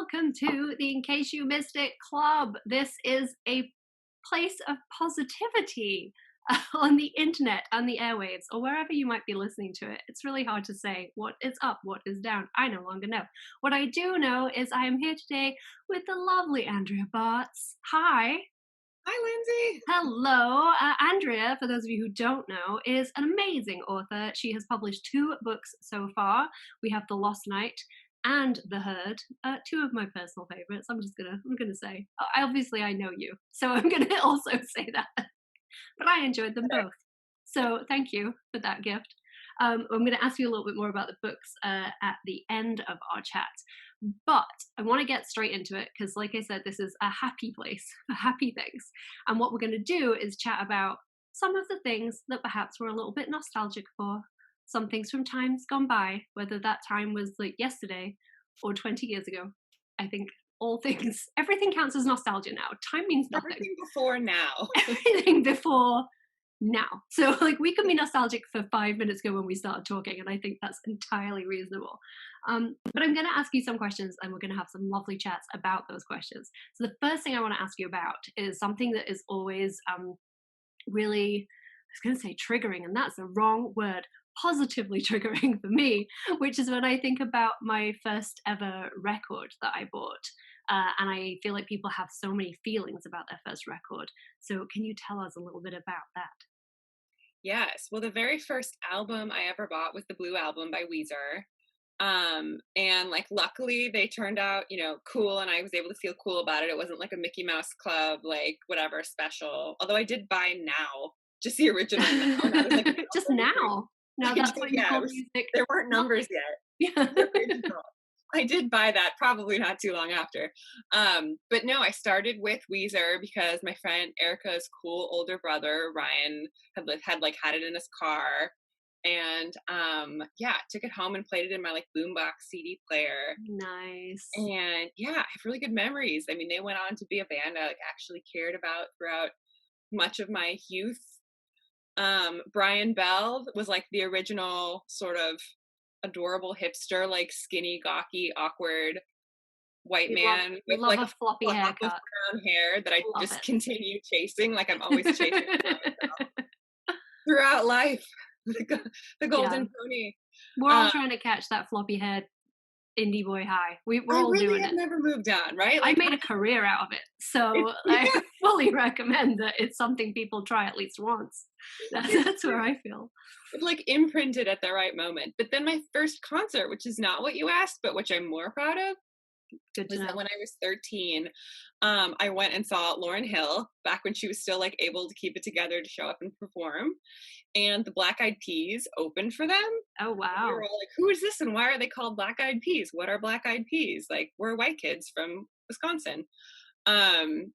welcome to the In Case You Missed It Club. This is a place of positivity on the internet, on the airwaves, or wherever you might be listening to it. It's really hard to say what is up, what is down. I no longer know. What I do know is I am here today with the lovely Andrea Bartz. Hi. Hi, Lindsey. Hello. Andrea, for those of you who don't know, is an amazing author. She has published 2 books so far. We have The Lost Night and The Herd, 2 of my personal favorites. I'm gonna say, obviously I know you, so I'm gonna also say that, but I enjoyed them both. So thank you for that gift. I'm gonna ask you a little bit more about the books at the end of our chat, but I want to get straight into it because, like I said, this is a happy place for happy things, and what we're gonna do is chat about some of the things that perhaps we're a little bit nostalgic for. Some things from times gone by, whether that time was like yesterday or 20 years ago. I think everything counts as nostalgia now. Time means nothing. Everything before now. Everything before now. So like we can be nostalgic for 5 minutes ago when we started talking, and I think that's entirely reasonable. But I'm going to ask you some questions, and we're going to have some lovely chats about those questions. So the first thing I want to ask you about is something that is always really, I was going to say triggering, and that's the wrong word, positively triggering for me, which is when I think about my first ever record that I bought. And I feel like people have so many feelings about their first record. So can you tell us a little bit about that? Yes. Well, the very first album I ever bought was the Blue Album by Weezer. And like, luckily they turned out, cool. And I was able to feel cool about it. It wasn't like a Mickey Mouse Club, like whatever special. Although I did buy Now, just the original Now. And I was like, just Now. No, that's what you call music. There weren't numbers yet. Yeah. I did buy that probably not too long after. But no, I started with Weezer because my friend Erica's cool older brother, Ryan, had it in his car. And took it home and played it in my like boombox CD player. Nice. And yeah, I have really good memories. I mean, they went on to be a band I like actually cared about throughout much of my youth. Brian Bell was like the original sort of adorable hipster, like skinny, gawky, awkward white man with like a floppy haircut, brown hair that I just continue chasing. Like I'm always chasing throughout life. The golden pony. We're all trying to catch that floppy haired indie boy high. We're all really doing it. Never moved on, right? Like, I made a career out of it, so I fully recommend that it's something people try at least once. That's where I feel. It like imprinted at the right moment. But then my first concert, which is not what you asked, but which I'm more proud of, was that when I was 13, I went and saw Lauryn Hill back when she was still like able to keep it together to show up and perform. And the Black Eyed Peas opened for them. Oh, wow. And we were all like, who is this and why are they called Black Eyed Peas? What are Black Eyed Peas? Like, we're white kids from Wisconsin. And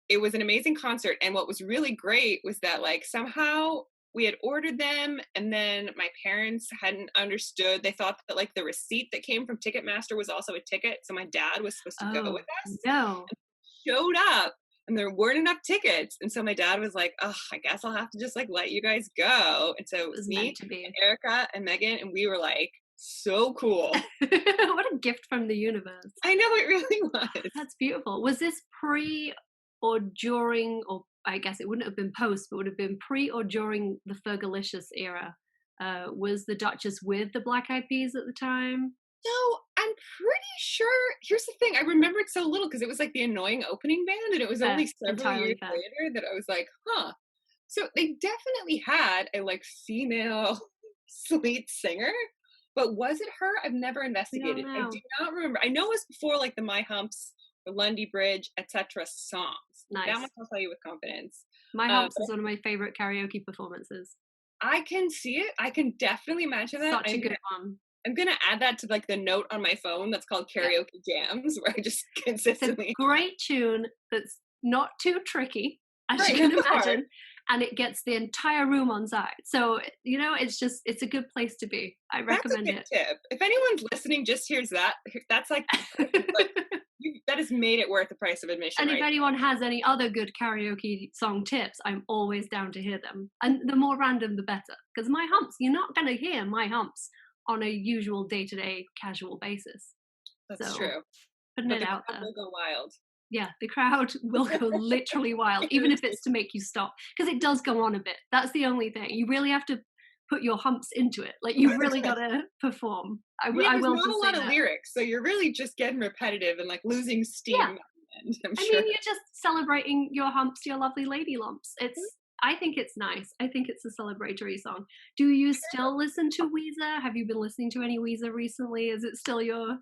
it was an amazing concert. And what was really great was that like somehow we had ordered them and then my parents hadn't understood. They thought that like the receipt that came from Ticketmaster was also a ticket. So my dad was supposed to go with us. No. And showed up. And there weren't enough tickets. And so my dad was like, oh, I guess I'll have to just like let you guys go. And so it was me and Erica and Megan. And we were like, so cool. What a gift from the universe. I know, it really was. That's beautiful. Was this pre or during, or I guess it wouldn't have been post, but would have been pre or during the Fergalicious era? Was the Duchess with the Black Eyed Peas at the time? No, I'm pretty sure. Here's the thing. I remembered so little because it was like the annoying opening band, and it was only several years later that I was like, huh. So they definitely had a like female sweet singer, but was it her? I've never investigated. I do not remember. I know it was before like the My Humps, the Lundy Bridge, etc. songs. Nice. That much I'll tell you with confidence. My Humps is one of my favorite karaoke performances. I can see it. I can definitely imagine that. Such a good one. I'm going to add that to like the note on my phone that's called karaoke jams, where I just consistently. It's a great tune that's not too tricky, as you can imagine, and it gets the entire room on side. So, it's a good place to be. I recommend it. That's a good tip. If anyone's listening just hears that, that's like, that has made it worth the price of admission. And if anyone has any other good karaoke song tips, I'm always down to hear them. And the more random, the better. Because My Humps, you're not going to hear My Humps on a usual day-to-day casual basis. That's So true. putting But it the out crowd there. will go wild. Yeah, the crowd will go literally wild, even if it's to make you stop, because it does go on a bit. That's the only thing. You really have to put your humps into it. Like, you've really got to perform. Yeah, I there's will not a just say lot of that. lyrics, so you're really just getting repetitive and like losing Yeah, steam. And I'm I sure. mean, you're just celebrating your humps, your lovely lady lumps. I think it's nice. I think it's a celebratory song. Do you still listen to Weezer? Have you been listening to any Weezer recently? Is it still a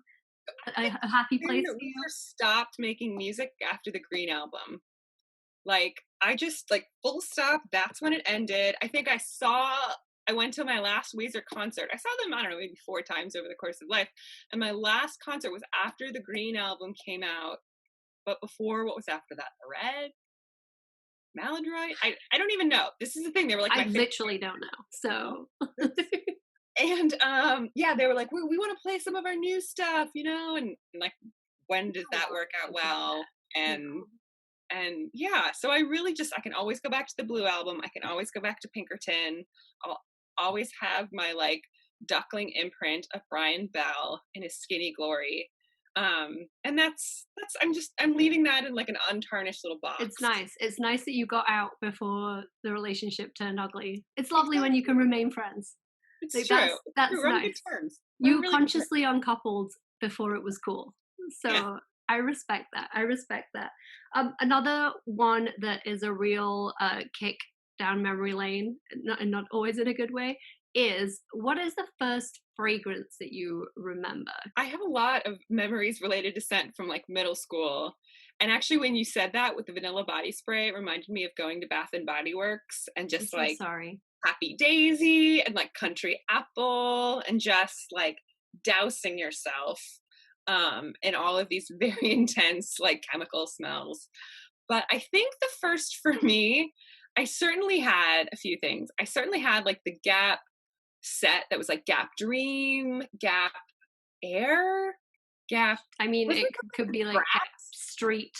happy place When for you? Weezer stopped making music after the Green album. Like, I just like full stop. That's when it ended. I went to my last Weezer concert. I saw them, I don't know, maybe 4 times over the course of life. And my last concert was after the Green album came out, but before, what was after that? The Red? Maladroit? I don't even know. This is the thing. They were like I my favorite. literally don't know. So And yeah, they were like, we want to play some of our new stuff, and like, when does that work out well? And no. yeah, so I can always go back to the Blue album. I can always go back to Pinkerton. I'll always have my like duckling imprint of Brian Bell in his skinny glory. And I'm leaving that in like an untarnished little box. It's nice. It's nice that you got out before the relationship turned ugly. It's lovely when you Exactly. can remain friends. It's Like, true. that's We're on good nice. terms. We're on You really good terms. consciously uncoupled before it was cool. Yeah. So I respect that. I respect that. Another one that is a real kick down memory lane, and not always in a good way, is what is the first fragrance that you remember? I have a lot of memories related to scent from like middle school. And actually, when you said that with the vanilla body spray, it reminded me of going to Bath and Body Works and I'm just so like sorry. Happy Daisy and like Country Apple and just like dousing yourself in all of these very intense like chemical smells. But I think the first for me, I certainly had a few things. I certainly had like the Gap set that was like Gap Dream, Gap Air, Gap. I mean, Was it it could be like Gap grass? Street,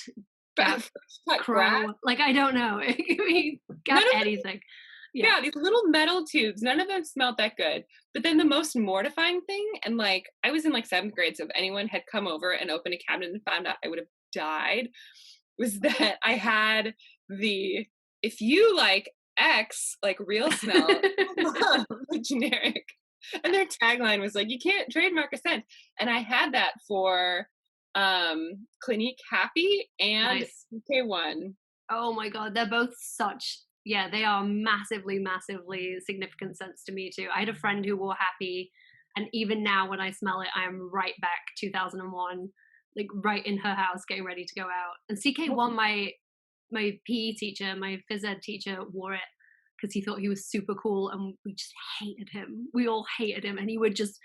Gap Cut grass? Crow. Like, I don't know. It could be None Gap of them. anything. Yeah. Yeah, these little metal tubes. None of them smelled that good. But then the most mortifying thing, and like I was in like 7th grade, so if anyone had come over and opened a cabinet and found out, I would have died. Was that I had the if you like X like real smell, the generic. And their tagline was like, you can't trademark a scent. And I had that for Clinique Happy and Nice. CK1. Oh my god, they're both such, yeah, they are massively, massively significant scents to me too. I had a friend who wore Happy, and even now when I smell it, I am right back 2001, like right in her house getting ready to go out. And CK1, my PE teacher, my phys ed teacher, wore it because he thought he was super cool, and we just hated him. We all hated him, and he would just,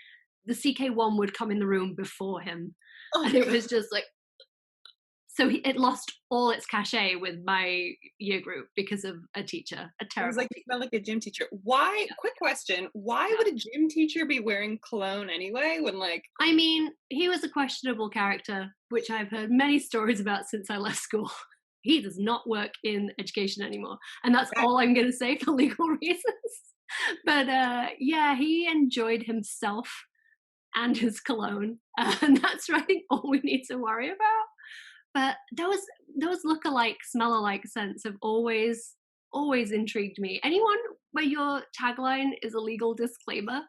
the CK1 would come in the room before him, Oh and my it God. was just like, so it lost all its cachet with my year group because of a teacher, a It was terrible like you teacher. smell like a gym teacher. Why? Yeah, Quick question. Why yeah. would a gym teacher be wearing cologne anyway? When like, I mean, he was a questionable character, which I've heard many stories about since I left school. He does not work in education anymore, and that's that, all I'm going to say for legal reasons. But yeah, he enjoyed himself and his cologne, and that's really all we need to worry about. But those look-alike, smell-alike scents have always intrigued me. Anyone where your tagline is a legal disclaimer,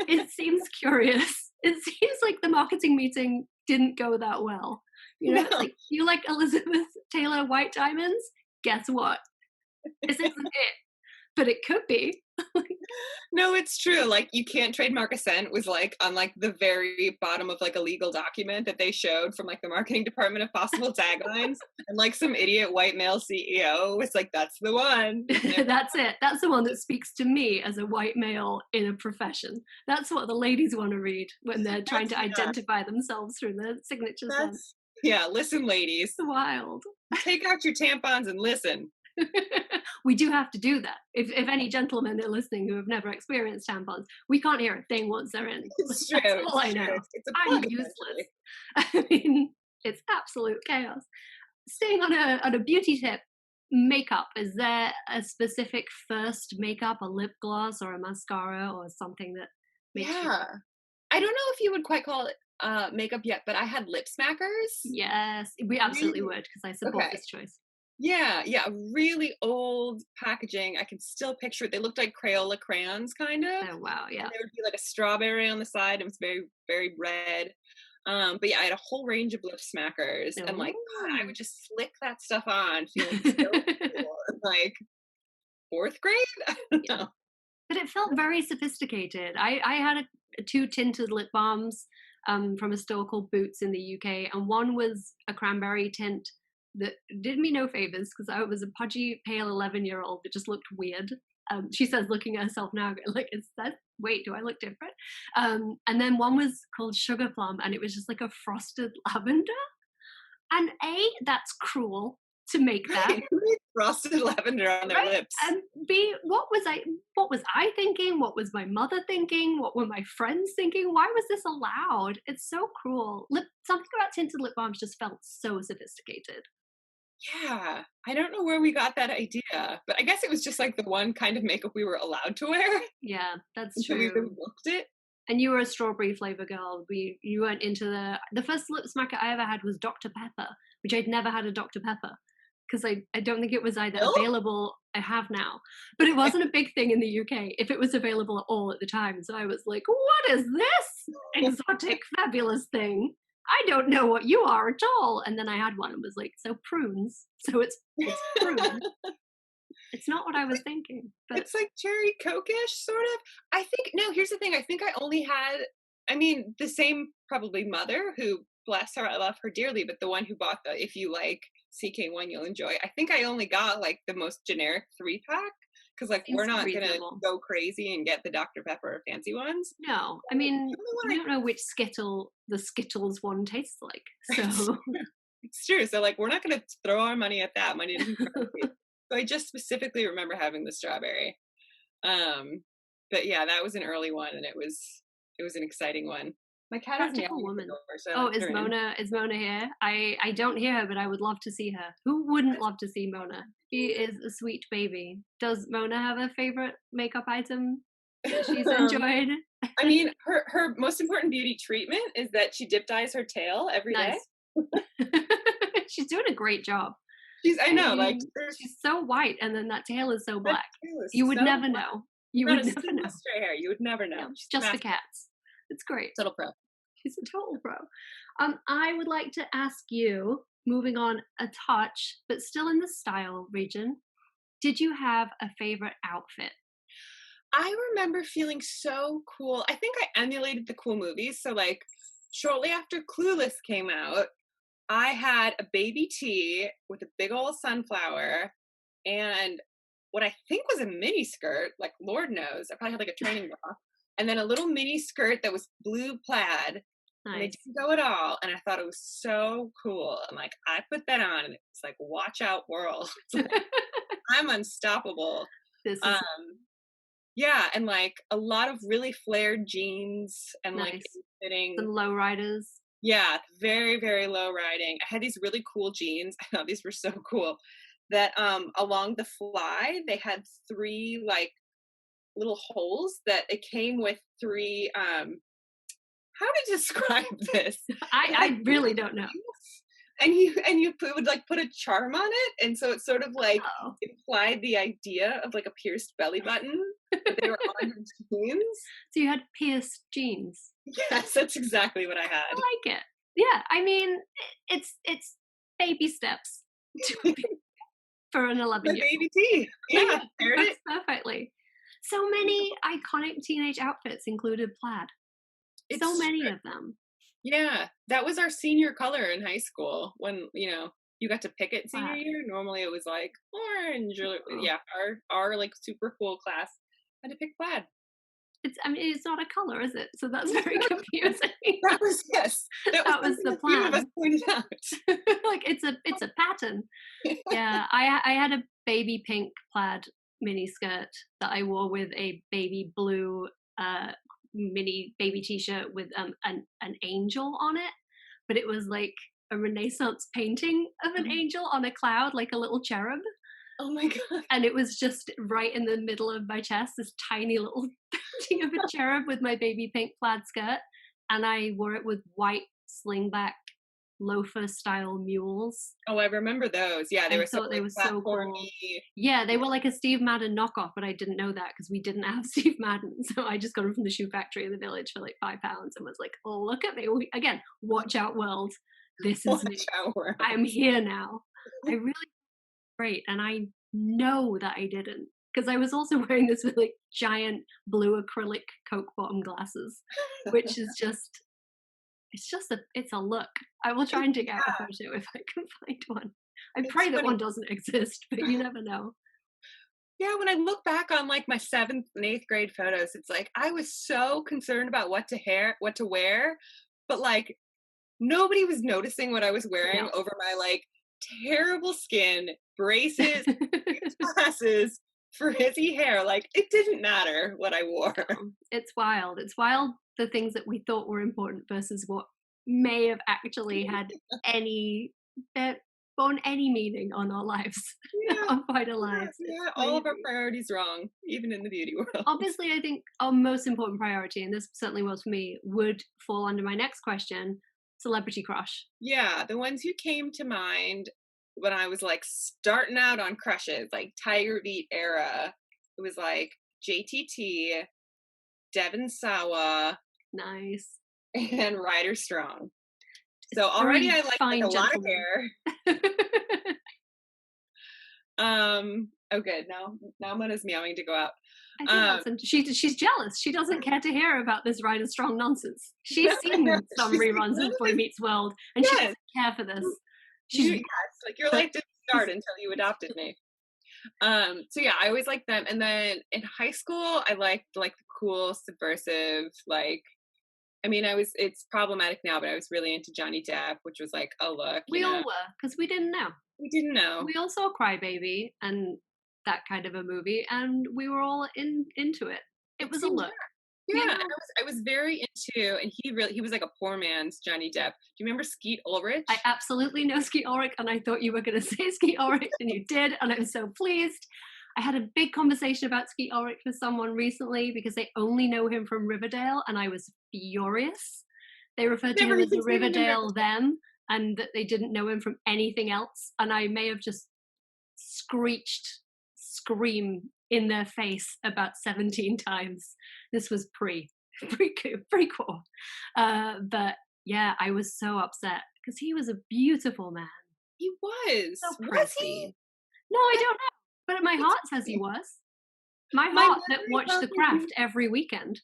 it seems curious. It seems like the marketing meeting didn't go that well. You know, no. like, you like Elizabeth Taylor White Diamonds? Guess what? This isn't it, but it could be. No, it's true. Like you can't trademark a scent was like on like the very bottom of like a legal document that they showed from like the marketing department of possible taglines. And like some idiot white male CEO was like, that's the one. That's it. That's the one that speaks to me as a white male in a profession. That's what the ladies want to read when they're trying That's to yeah. identify themselves through the signature scent. That's yeah, listen, ladies. It's wild. Take out your tampons and listen. We do have to do that. If any gentlemen are listening who have never experienced tampons, we can't hear a thing once they're in. It's true. That's all It's I true. know. It's a I'm plug useless. essentially. I mean, it's absolute chaos. Staying on a beauty tip, makeup. Is there a specific first makeup, a lip gloss or a mascara or something that makes you? Yeah. I don't know if you would quite call it makeup yet, but I had Lipsmackers. Yes, we absolutely Really? would because I support Okay. this choice. Yeah, yeah, really old packaging. I can still picture it. They looked like Crayola crayons, kind of, Oh wow, and yeah. there would be like a strawberry on the side. It was very, very red. But yeah, I had a whole range of Lipsmackers, and like, God, I Oh. would just flick that stuff on, feeling so cool. Like fourth grade. I don't Yeah. know. But it felt very sophisticated. I had two tinted lip balms from a store called Boots in the UK, and one was a cranberry tint that did me no favors because I was a pudgy, pale 11-year-old that just looked weird. She says, looking at herself now, like, is that, wait, do I look different? And then one was called Sugar Plum, and it was just like a frosted lavender. And A, that's cruel to make that. Right? Who needs frosted lavender on their Right? lips? And B, what was I thinking? What was my mother thinking? What were my friends thinking? Why was this allowed? It's so cruel. Something about tinted lip balms just felt so sophisticated. Yeah, I don't know where we got that idea, but I guess it was just like the one kind of makeup we were allowed to wear Yeah, that's until we really true. looked it. And you were a strawberry flavor girl. You weren't into the first lip smacker I ever had was Dr. Pepper, which I'd never had a Dr. Pepper because I don't think it was either Still? available. I have now, but it wasn't a big thing in the UK if it was available at all at the time. So I was like, "What is this exotic, fabulous thing? I don't know what you are at all." And then I had one and was like, "So prunes? So it's prune? It's not what I was thinking." But It's like cherry coke-ish, sort of. I think no, here's the thing, I think I only had I mean, the same probably mother who, bless her, I love her dearly, but the one who bought the "If you like CK1, you'll enjoy." I think I only got, like, the most generic 3-pack because like, we're seems not gonna reasonable. go crazy and get the Dr. Pepper fancy ones. No, I So, mean, the only we one don't know which Skittle the Skittles one tastes like, I so It's true, so, like, we're not gonna throw our money at that, money doesn't grow on trees. So I just specifically remember having the strawberry. Um, but yeah, that was an early one, and it was an exciting one. My cat is practical meowing at the woman. door, so I Oh, let her in. Is Mona here? I don't hear her, but I would love to see her. Who wouldn't love to see Mona? She is a sweet baby. Does Mona have a favorite makeup item that she's enjoyed? I mean, her most important beauty treatment is that she dip dyes her tail every day. Nice. She's doing a great job. I I know, like, mean, she's so white, and then that tail is so that black. tail is You would so never know. You not would a never single know. stray hair, you would never know. Yeah, She's just the master, cats. It's great. total pro. She's a total pro. I would like to ask you, moving on a touch, but still in the style region, did you have a favorite outfit? I remember feeling so cool. I think I emulated the cool movies, so, like, shortly after Clueless came out, I had a baby tee with a big old sunflower and what I think was a mini skirt, like Lord knows, I probably had like a training bra, and then a little mini skirt that was blue plaid, and they Nice. didn't go at all. And I thought it was so cool. And like I put that on, and it's like, watch out, world! It's like, I'm unstoppable. This Um, is yeah, and like a lot of really flared jeans and like nice. fitting. Some lowriders. Yeah, very, very low riding. I had these really cool jeans. I thought these were so cool that along the fly they had 3 like little holes that it came with 3 how to describe this? It had I 3 really don't know. things, and would like put a charm on it, and so it sort of like Oh. implied the idea of like a pierced belly button, but they were on your jeans. So you had pierced jeans. Yes, that's exactly what I I had. like it. Yeah, I mean, it's baby steps for an My 11-year baby tee. Yeah, paired works it. perfectly. So many iconic teenage outfits included plaid. So It's many of them. Yeah, that was our senior color in high school when, you got to pick it senior Plaid. year. Normally it was like orange or Oh. yeah, our like super cool class had to pick plaid. I mean, it's not a color, is it? So that's very confusing. That was yes. That was That was something the a few of us plan. pointed out. Like it's a pattern. Yeah, I had a baby pink plaid mini skirt that I wore with a baby blue mini baby t-shirt with an angel on it, but it was like a Renaissance painting of an Oh, angel on a cloud, like a little cherub, oh my god. and it was just right in the middle of my chest, this tiny little painting of a cherub with my baby pink plaid skirt. and I wore it with white slingback loafer style mules. Oh, I remember those. Yeah, they I were so thought they like were so cool. platformy. Yeah, they were like a Steve Madden knockoff, but I didn't know that because we didn't have Steve Madden. So I just got them from the shoe factory in the village for like £5 and was like, oh, look at me. Again, watch out, world. This is me. Watch out, world. I'm here now. I really great. And I know that I didn't because I was also wearing this with like giant blue acrylic Coke bottom glasses, which is just, it's a look. I will try and dig out a Yeah, photo if I can find one. I pray it's that funny. one doesn't exist, but you never know. Yeah, when I look back on like my 7th and 8th grade photos, it's like I was so concerned about what to wear, but like nobody was noticing what I was wearing No. over my like terrible skin, braces, glasses, frizzy hair. Like it didn't matter what I wore. It's wild. It's wild the things that we thought were important versus what may have actually had any that borne any meaning on our lives, Yeah, on vital yeah, lives. It's yeah. All of our crazy. priorities wrong, even in the beauty world. Obviously, I think our most important priority, and this certainly was for me, would fall under my next question: celebrity crush. Yeah, the ones who came to mind when I was like starting out on crushes, like Tiger Beat era, it was like JTT, Devin Sawa, Nice. and Ryder Strong. So already Three I like fine a lot of gentlemen. hair. Oh good, now Mona meowing to go out. I think Um that's she's jealous. She doesn't care to hear about this Ryder Strong nonsense. She's seen some she's like, reruns none of of Boy this, Meets World, and she yes, doesn't care for this. you, She's yes, like your life didn't start until you adopted me. So yeah, I always liked them. And then in high school, I liked like the cool, subversive, like I mean, it's problematic now, but I was really into Johnny Depp, which was like, oh look, we all were because we didn't know. we didn't know. We all saw Crybaby and that kind of a movie, and we were all into it. It It was a seemed look, yeah, you and know. I was very into, and he was like a poor man's Johnny Depp. Do you remember Skeet I Ulrich? absolutely know Skeet Ulrich, and I thought you were going to say Skeet Ulrich, and you did, and I was so pleased. I had a big conversation about Skeet Ulrich with someone recently because they only know him from Riverdale, and I was furious. They referred to Never him as even the seen him in Riverdale Riverdale. them, and that they didn't know him from anything else. And I may have just scream in their face about 17 times. This was prequel. But yeah, I was so upset because he was a beautiful man. He So was he? pretty. No, I That's don't know. But my heart says he interesting. was. My My heart that memory watched tells The me Craft every weekend.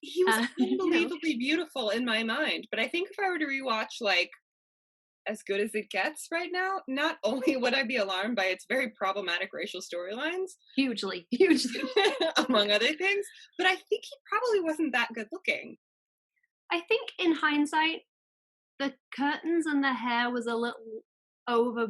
he was You know, unbelievably beautiful in my mind. But I think if I were to rewatch like As Good as It Gets right now, not only would I be alarmed by its very problematic racial storylines, hugely, hugely. among other things, but I think he probably wasn't that good looking. I think in hindsight, the curtains and the hair was a little over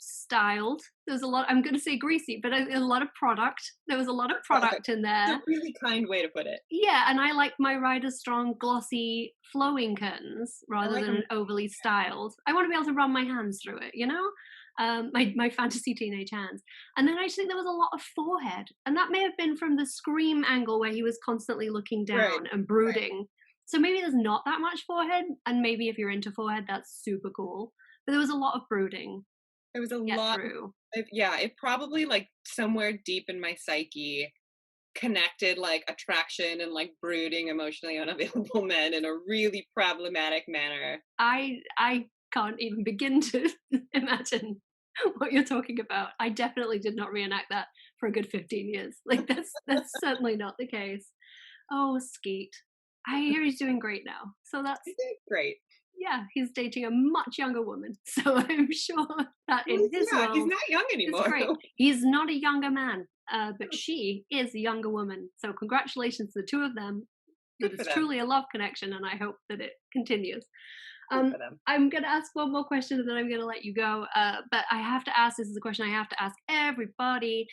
styled. There's a lot, I'm going to say greasy, but a lot of product. There was a lot of product in It's there. a really kind way to put it. Yeah, and I like my Ryder Strong glossy flowing curtains I rather like than him. an overly styled. I want to be able to run my hands through it, you know? My fantasy teenage hands. And then I just think there was a lot of forehead. And that may have been from the Scream angle where he was constantly looking Right, down and right. brooding. So maybe there's not that much forehead, and maybe if you're into forehead, that's super cool. But there was a lot of brooding There was a to get lot through. yeah, it probably, like, somewhere deep in my psyche connected, like, attraction and, like, brooding, emotionally unavailable men in a really problematic manner. I can't even begin to imagine what you're talking about. I definitely did not reenact that for a good 15 years. Like that's certainly not the case. Oh, Skeet. I hear he's doing great now. So that's Great. yeah, he's dating a much younger woman. So I'm sure that Well, in his he's world not young it's anymore. great. He's not a younger man, but she is a younger woman. So congratulations to the two of them. Good That for is them. truly a love connection, and I hope that it continues. Good for them. I'm going to ask one more question and then I'm going to let you go. But I have to ask, this is a question I have to ask everybody.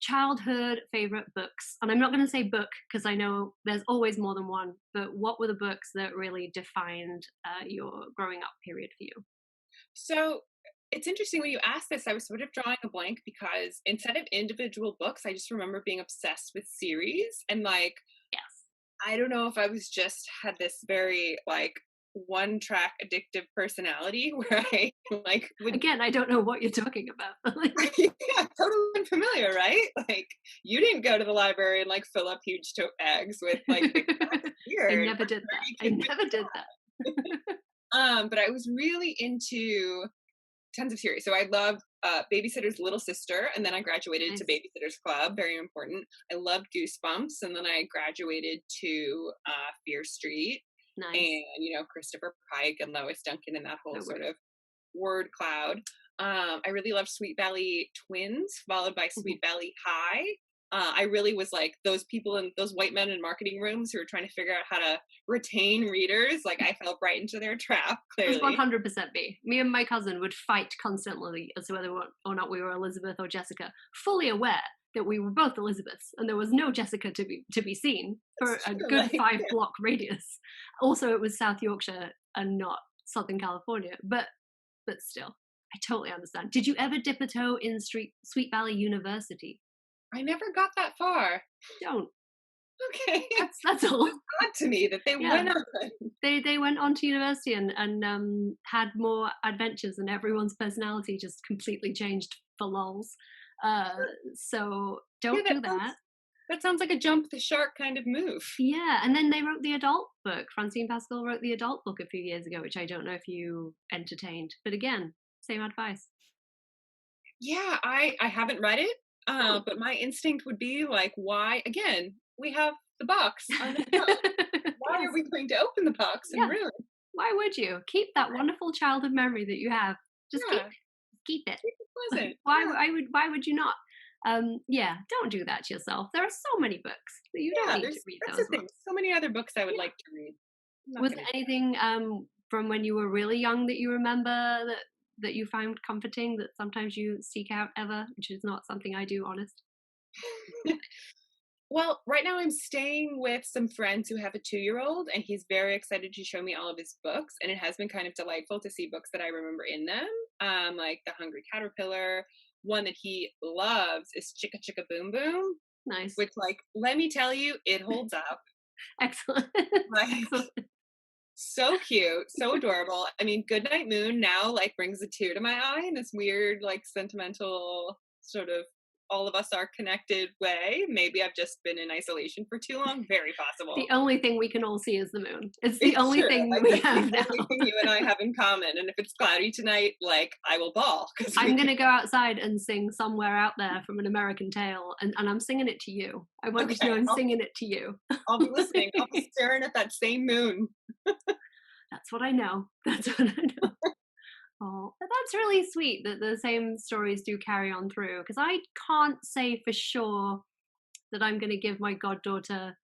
Childhood favorite books. And I'm not going to say book because I know there's always more than one, but what were the books that really defined your growing up period for you? So, it's interesting when you ask this, I was sort of drawing a blank because instead of individual books, I just remember being obsessed with series and, like, Yes. I don't know if I was just had this very like one track addictive personality where I like would Again, I don't know what you're talking about. yeah, totally unfamiliar, right? Like you didn't go to the library and like fill up huge tote bags with like big that's I weird. never did that. I never did that. But I was really into tons of series. So I loved Babysitter's Little Sister, and then I graduated to Nice. Babysitter's Club. Very important. I loved Goosebumps, and then I graduated to Fear Street, Nice. and Christopher Pike and Lois Duncan and that whole So sort good. of word cloud. I really loved Sweet Valley Twins, followed by Sweet Valley High. I really was like those people in those white men in marketing rooms who were trying to figure out how to retain readers. Like I fell right into their trap, It was clearly. 100% me. Me and my cousin would fight constantly as to whether or not we were Elizabeth or Jessica, fully aware that we were both Elizabeths and there was no Jessica to be seen for It's a true, good like, 5 block radius. Also, it was South Yorkshire and not Southern California, but still, I totally understand. Did you ever dip a toe in Sweet Valley University? I never got that far. Don't. Okay. That's all. Odd to me that they Yeah. went on. They went on to university and had more adventures, and everyone's personality just completely changed for lols. So Yeah, don't do that. that sounds like a jump the shark kind of move. Yeah, and then they wrote the adult book. Francine Pascal wrote the adult book a few years ago, which I don't know if you entertained. But again, same advice. Yeah, I haven't read it, Oh. but my instinct would be like, why? Again, we have the box on the shelf. Why Yes. are we going to open the box and Yeah. ruin? Why would you keep that wonderful childhood memory that you have? Just Yeah, keep it. keep it pleasant. Why Yeah, why would you not? Yeah, don't do that to yourself. There are so many books that you don't yeah. need to read That's the those thing. books. So many other books I would Yeah. like to read. I'm not Was there gonna anything from when you were really young that you remember that you found comforting that sometimes you seek out ever, which is not something I do, honest. do it. Well, right now I'm staying with some friends who have a 2-year-old, and he's very excited to show me all of his books. And it has been kind of delightful to see books that I remember in them, like The Hungry Caterpillar. One that he loves is Chicka Chicka Boom Boom, Nice. which, like, let me tell you, it holds up. Excellent. Like, Excellent. so cute, so adorable. I mean, Goodnight Moon now, like, brings a tear to my eye in this weird, like, sentimental sort of all of us are connected way. Maybe I've just been in isolation for too long. Very possible. The only thing we can all see is the moon. It's the It's only true. thing Like we that's the have now. only thing you and I have in common. And if it's cloudy tonight, like I will bawl because I'm gonna go outside and sing Somewhere Out There from An American Tale, and I'm singing it to you. I want you to know okay. I'm singing it to you. I'll be listening. I'll be staring at that same moon. That's what I know. That's what I know. Oh, but that's really sweet that the same stories do carry on through. Because I can't say for sure that I'm going to give my goddaughter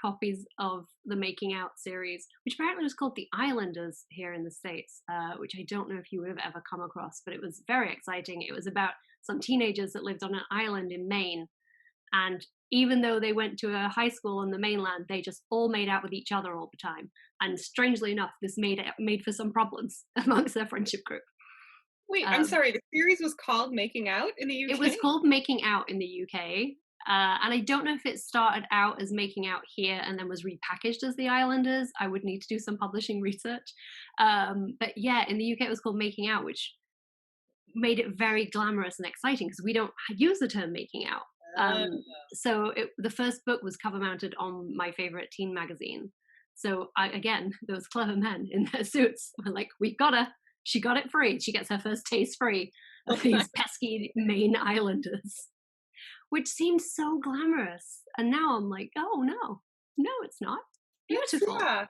copies of the Making Out series, which apparently was called The Islanders here in the States, which I don't know if you would have ever come across, but it was very exciting. It was about some teenagers that lived on an island in Maine. And even though they went to a high school on the mainland, they just all made out with each other all the time. And strangely enough, this made for some problems amongst their friendship group. Wait, I'm sorry. The series was called Making Out in the UK? It was called Making Out in the UK. And I don't know if it started out as Making Out here and then was repackaged as The Islanders. I would need to do some publishing research. But yeah, in the UK it was called Making Out, which made it very glamorous and exciting because we don't use the term making out. Uh, So the first book was cover mounted on my favorite teen magazine. So again, those clever men in their suits were like, we got her. She got it free. She gets her first taste free of these pesky Maine Islanders, which seemed so glamorous. And now I'm like, oh no, it's not. Beautiful. yeah.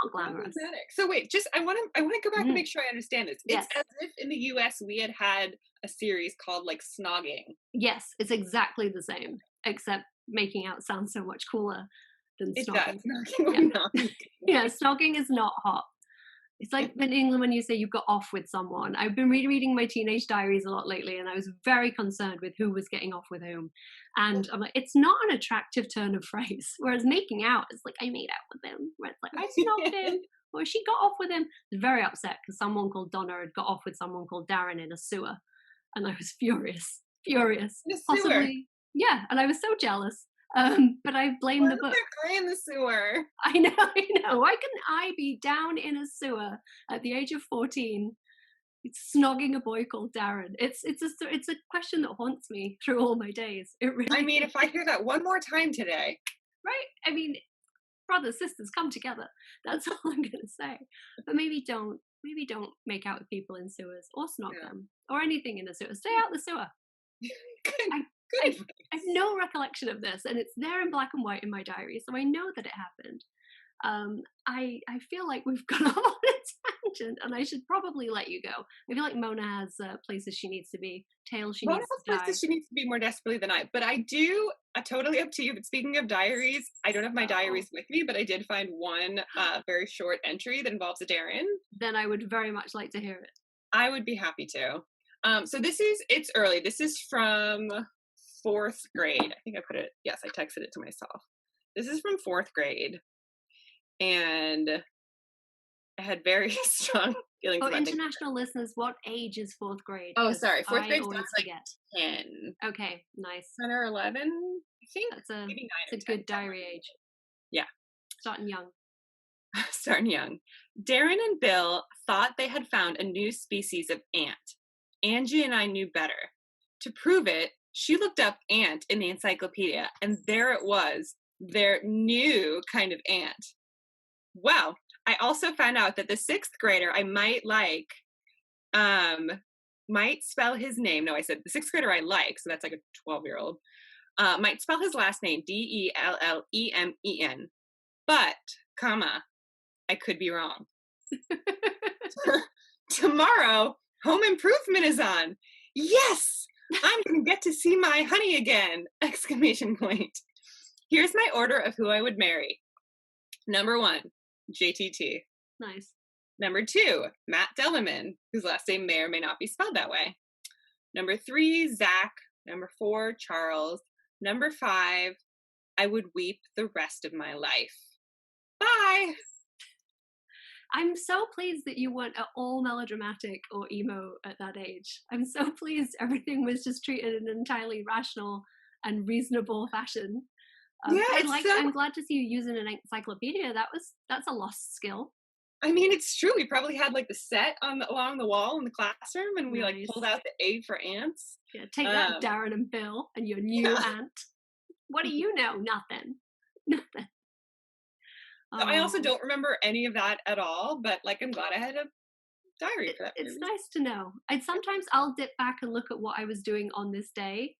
Not glamorous. Problematic. So wait, just I want to go back and make sure I understand this. Yes. It's as if in the US we had a series called like Snogging. Yes, it's exactly the same, except Making Out sounds so much cooler than It snogging. does. Snogging, not. Yeah, snogging is not hot. It's like in England when you say you got off with someone. I've been rereading my teenage diaries a lot lately, and I was very concerned with who was getting off with whom. And I'm like, it's not an attractive turn of phrase. Whereas making out is like, I made out with him. Where it's like, I snogged him, or she got off with him. I was very upset because someone called Donna had got off with someone called Darren in a sewer, and I was furious. In a sewer. Possibly, yeah. And I was so jealous. But I blame Why the was book. there clay in the sewer? I know, I know. Why couldn't I be down in a sewer at the age of 14, snogging a boy called Darren? It's a question that haunts me through all my days. It I really mean, is. if I hear that one more time today, Right? I mean, brothers, sisters, come together. That's all I'm gonna say. But maybe don't make out with people in sewers or snog yeah. them or anything in a sewer. Stay out the sewer. Good, I, good I, advice. I have no recollection of this, and it's there in black and white in my diary, so I know that it happened. I feel like we've gone off on a tangent, and I should probably let you go. I feel like Mona has places she needs to be, tails she Mona needs has to places die. she needs to be more desperately than I, but I do, totally up to you. But speaking of diaries, I don't have my Oh, diaries with me, but I did find one very short entry that involves a Darren. then I would very much like to hear it. I would be happy to. So it's early. This is from 4th grade. I think I put it, yes, I texted it to myself. This is from 4th grade. And I had very strong feelings For about things. international listeners, what age is fourth grade? Oh, 'Cause sorry. 4th I grade always sounds like forget. 10, Okay, nice. 10 or 11, I think. That's a Maybe 9 it's a or 10. good diary age. Yeah. Starting young. Starting young. Darren and Bill thought they had found a new species of ant. Angie and I knew better. To prove it, she looked up ant in the encyclopedia, and there it was, their new kind of ant. Wow. I also found out that the 6th grader I might like might spell his name. No, I said the 6th grader I like, so that's like a 12-year-old, might spell his last name Dellemen. But, comma, I could be wrong. Tomorrow, home improvement is on. Yes! I'm going to get to see my honey again! Exclamation point. Here's my order of who I would marry. Number 1, JTT. Nice. Number 2, Matt Delleman, whose last name may or may not be spelled that way. Number 3, Zach. Number 4, Charles. Number 5, I would weep the rest of my life. Bye! I'm so pleased that you weren't at all melodramatic or emo at that age. I'm so pleased everything was just treated in an entirely rational and reasonable fashion. Yeah, it's so, I'm glad to see you using an encyclopedia. That's a lost skill. I mean, it's true. We probably had like the set along the wall in the classroom, and we like Nice. pulled out the A for ants. Yeah, take that, Darren and Bill, and your new aunt. What do you know? Nothing. Nothing. So I also don't remember any of that at all, but like I'm glad I had a diary for that. It's nice to know. I'll dip back and look at what I was doing on this day,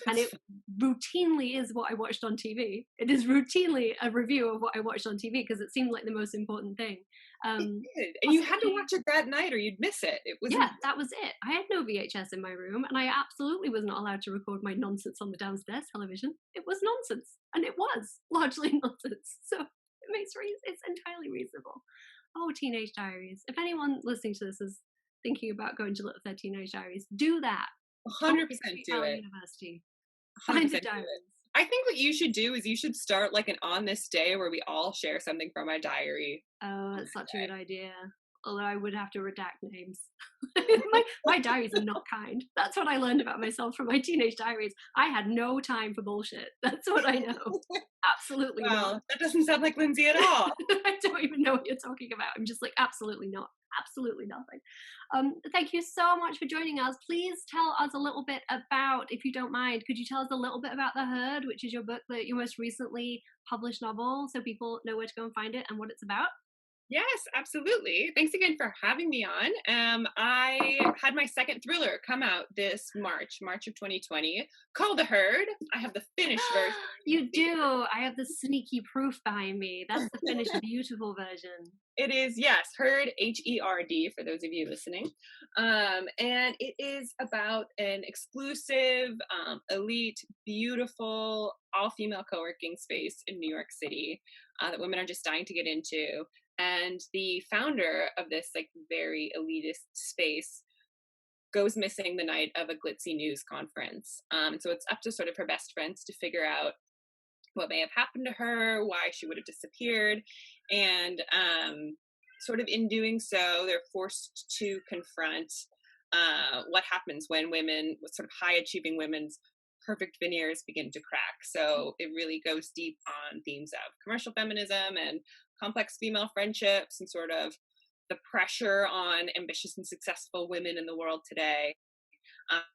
and it routinely is what I watched on TV. It is routinely a review of what I watched on TV because it seemed like the most important thing. And you had to watch it that night or you'd miss it. Yeah, that was it. I had no VHS in my room, and I absolutely was not allowed to record my nonsense on the downstairs television. It was nonsense, and it was largely nonsense. So it's entirely reasonable. Oh, Teenage Diaries. If anyone listening to this is thinking about going to look at their Teenage Diaries, do that. 100% do it. University. 100% Find do the diaries. it. I think what you should do is you should start like an on this day where we all share something from my diary. Oh, that's such a good idea. Although I would have to redact names. my diaries are not kind. That's what I learned about myself from my teenage diaries. I had no time for bullshit. That's what I know. Absolutely not. That doesn't sound like Lindsey at all. I don't even know what you're talking about. I'm just like, absolutely not. Absolutely nothing. Thank you so much for joining us. Please tell us a little bit about, if you don't mind, could you tell us a little bit about The Herd, which is your book, your most recently published novel, so people know where to go and find it and what it's about? Yes, absolutely. Thanks again for having me on. I had my second thriller come out this March of 2020, called The Herd. I have the finished version. You do. I have the sneaky proof behind me. That's the finished, beautiful version. It is, yes, Herd, Herd, for those of you listening. And it is about an exclusive, elite, beautiful, all-female co-working space in New York City that women are just dying to get into. And the founder of this like very elitist space goes missing the night of a glitzy news conference. So it's up to sort of her best friends to figure out what may have happened to her, why she would have disappeared. And sort of in doing so, they're forced to confront what happens when women, sort of high achieving women's perfect veneers begin to crack. So it really goes deep on themes of commercial feminism and complex female friendships and sort of the pressure on ambitious and successful women in the world today.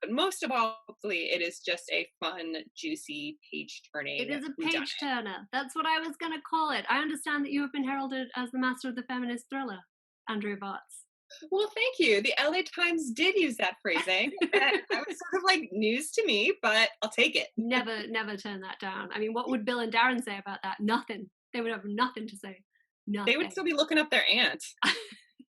But most of all, hopefully, it is just a fun, juicy, page-turning It is a whodunit. page turner. That's what I was going to call it. I understand that you have been heralded as the master of the feminist thriller, Andrea Bartz. Well, thank you. The LA Times did use that phrasing, and that was sort of like news to me, but I'll take it. Never turn that down. I mean, what would Bill and Darren say about that? Nothing. They would have nothing to say. Nothing. They would still be looking up their aunt.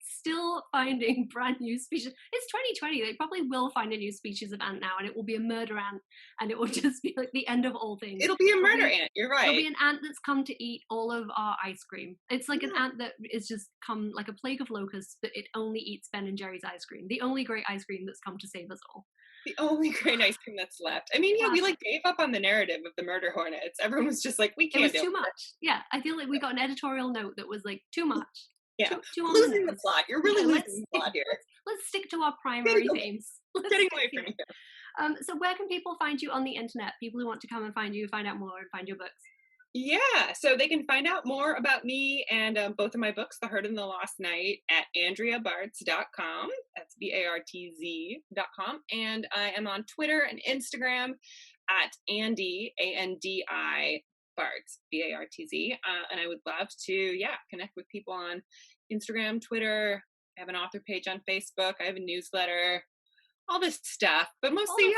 Still finding brand new species. It's 2020. They probably will find a new species of ant now, and it will be a murder ant, and it will just be like the end of all things. It'll be a murder ant. You're right. It'll be an ant that's come to eat all of our ice cream. It's like an ant that is just come like a plague of locusts, but it only eats Ben and Jerry's ice cream. The only great ice cream that's come to save us all. The only great ice cream that's left. I mean, yeah, we like gave up on the narrative of the murder hornets. Everyone was just like, we can't. It was too much. Yeah, I feel like we got an editorial note that was like too much. Yeah, too losing the plot. You're really losing the plot here. Let's stick to our primary themes. Getting away from you. So where can people find you on the internet? People who want to come and find you, find out more, and find your books. Yeah, so they can find out more about me and both of my books, The Herd and the Lost Night, at andreabartz.com. That's BARTZ.com. And I am on Twitter and Instagram at Andi, ANDI, Bartz, BARTZ. And I would love to, connect with people on Instagram, Twitter. I have an author page on Facebook. I have a newsletter, all this stuff. But mostly,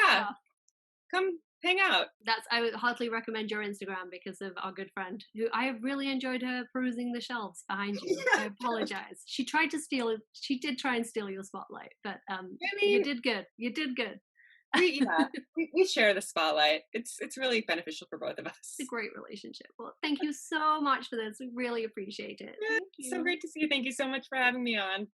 come hang out. I would heartily recommend your Instagram because of our good friend, who I have really enjoyed her perusing the shelves behind you. I apologize. She did try and steal your spotlight, but you did good. You did good. We share the spotlight. It's really beneficial for both of us. It's a great relationship. Well, thank you so much for this. We really appreciate it. Yeah, so great to see you. Thank you so much for having me on.